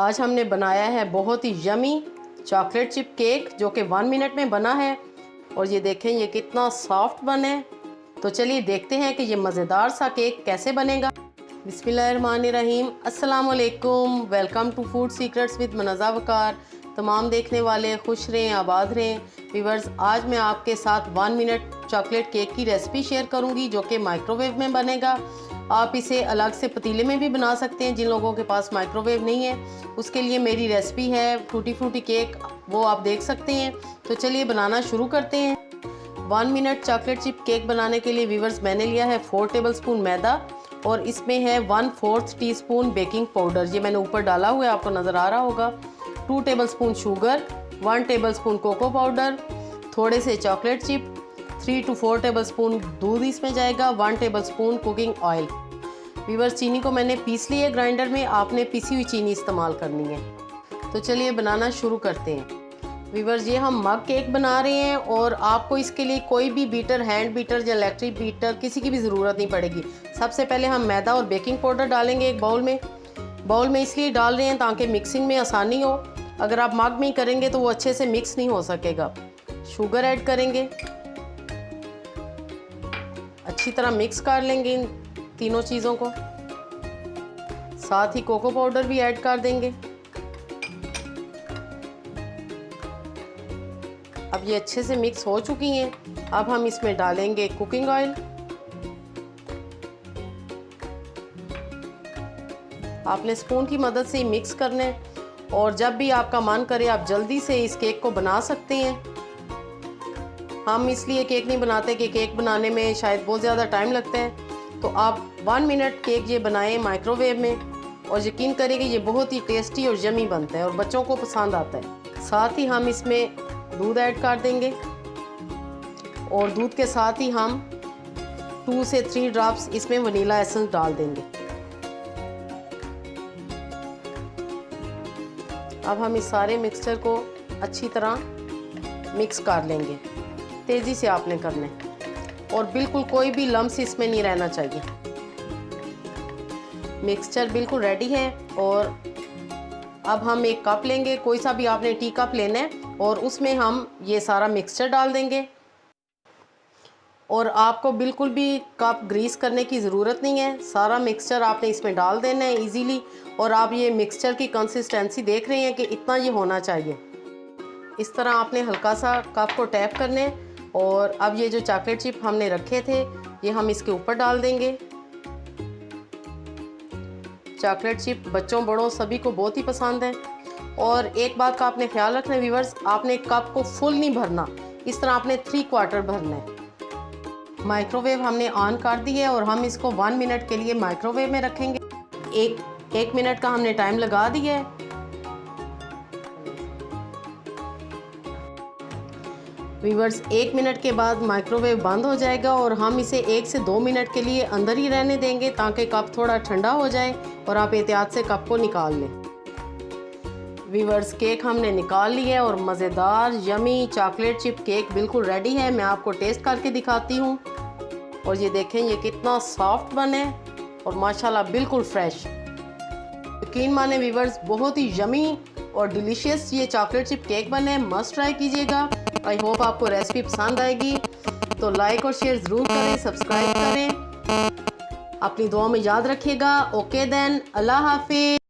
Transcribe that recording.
आज हमने बनाया है बहुत ही यमी चॉकलेट चिप केक जो कि 1 मिनट में बना है। और ये देखें ये कितना सॉफ्ट बना है। तो चलिए देखते हैं कि ये मज़ेदार सा केक कैसे बनेगा। बिस्मिल्लाहिर्रहमानिर्रहीम, अस्सलाम वालेकुम, welcome to food secrets with Munazza Waqar. तमाम देखने वाले खुश रहें, आबाद रहें। व्यूअर्स, आज मैं आपके साथ 1 मिनट चॉकलेट केक की रेसिपी शेयर करूंगी जो कि माइक्रोवेव में बनेगा। आप इसे अलग से पतीले में भी बना सकते हैं जिन लोगों के पास माइक्रोवेव नहीं है। उसके लिए मेरी रेसिपी है टूटी फ्रूटी केक, वो आप देख सकते हैं। तो चलिए बनाना शुरू करते हैं। 1 मिनट चॉकलेट चिप केक बनाने के लिए व्यूअर्स मैंने लिया है 4 टेबलस्पून मैदा और इसमें है 1/4 टीस्पून बेकिंग पाउडर, ये मैंने ऊपर डाला हुआ है, आपको नज़र आ रहा होगा। 2 tablespoon sugar, 1 tablespoon cocoa powder, थोड़े से चॉकलेट चिप, 3 to 4 टेबलस्पून दूध इसमें जाएगा, 1 टेबलस्पून कुकिंग ऑयल। व्यूअर्स, चीनी को मैंने पीस ली है ग्राइंडर में, आपने पीसी हुई चीनी इस्तेमाल करनी है। तो चलिए बनाना शुरू करते हैं। व्यूअर्स, ये हम मग केक बना रहे हैं और आपको इसके लिए कोई भी बीटर, हैंड बीटर या इलेक्ट्रिक बीटर, किसी की भी ज़रूरत नहीं पड़ेगी। सबसे पहले हम मैदा और बेकिंग पाउडर डालेंगे एक बाउल में। बाउल में इसलिए डाल रहे हैं ताकि मिक्सिंग में आसानी हो। अगर आप मग में करेंगे तो वो अच्छे से मिक्स नहीं हो सकेगा। शुगर ऐड करेंगे, अच्छी तरह मिक्स कर लेंगे इन तीनों चीज़ों को। साथ ही कोको पाउडर भी ऐड कर देंगे। अब ये अच्छे से मिक्स हो चुकी हैं। अब हम इसमें डालेंगे कुकिंग ऑयल। आपने स्पून की मदद से ही मिक्स करना है और जब भी आपका मन करे आप जल्दी से इस केक को बना सकते हैं। हम इसलिए केक नहीं बनाते कि केक बनाने में शायद बहुत ज़्यादा टाइम लगता है। तो आप 1 मिनट केक ये बनाएं माइक्रोवेव में और यकीन करें कि ये बहुत ही टेस्टी और यमी बनता है और बच्चों को पसंद आता है। साथ ही हम इसमें दूध ऐड कर देंगे और दूध के साथ ही हम 2 से 3 ड्रॉप्स इसमें वनीला एसेंस डाल देंगे। अब हम इस सारे मिक्सचर को अच्छी तरह मिक्स कर लेंगे। तेज़ी से आपने करना है और बिल्कुल कोई भी लम्स इसमें नहीं रहना चाहिए। मिक्सचर बिल्कुल रेडी है और अब हम एक कप लेंगे, कोई सा भी आपने टी कप लेना है, और उसमें हम ये सारा मिक्सचर डाल देंगे। और आपको बिल्कुल भी कप ग्रीस करने की ज़रूरत नहीं है, सारा मिक्सचर आपने इसमें डाल देना है इजीली। और आप ये मिक्सचर की कंसिस्टेंसी देख रहे हैं कि इतना ये होना चाहिए। इस तरह आपने हल्का सा कप को टैप करने और अब ये जो चॉकलेट चिप हमने रखे थे ये हम इसके ऊपर डाल देंगे। चॉकलेट चिप बच्चों बड़ों सभी को बहुत ही पसंद है। और एक बात का आपने ख्याल रखना है व्यूअर्स, आपने कप को फुल नहीं भरना, इस तरह आपने 3/4 भरना है। माइक्रोवेव हमने ऑन कर दी है और हम इसको 1 मिनट के लिए माइक्रोवेव में रखेंगे। एक मिनट का हमने टाइम लगा दिया है। व्यूअर्स, 1 मिनट के बाद माइक्रोवेव बंद हो जाएगा और हम इसे 1 से 2 मिनट के लिए अंदर ही रहने देंगे ताकि कप थोड़ा ठंडा हो जाए और आप एहतियात से कप को निकाल लें। व्यूअर्स, केक हमने निकाल लिया है और मज़ेदार यमी चॉकलेट चिप केक बिल्कुल रेडी है। मैं आपको टेस्ट करके दिखाती हूँ। और ये देखें ये कितना सॉफ्ट बना है और माशाल्लाह बिल्कुल फ्रेश। यकीन माने व्यूअर्स, बहुत ही यमी और डिलीशियस ये चॉकलेट चिप केक बने, मस्ट ट्राई कीजिएगा। आई होप आपको रेसिपी पसंद आएगी। तो लाइक और शेयर ज़रूर करें, सब्सक्राइब करें, अपनी दुआ में याद रखिएगा। ओके देन, अल्लाह हाफिज़।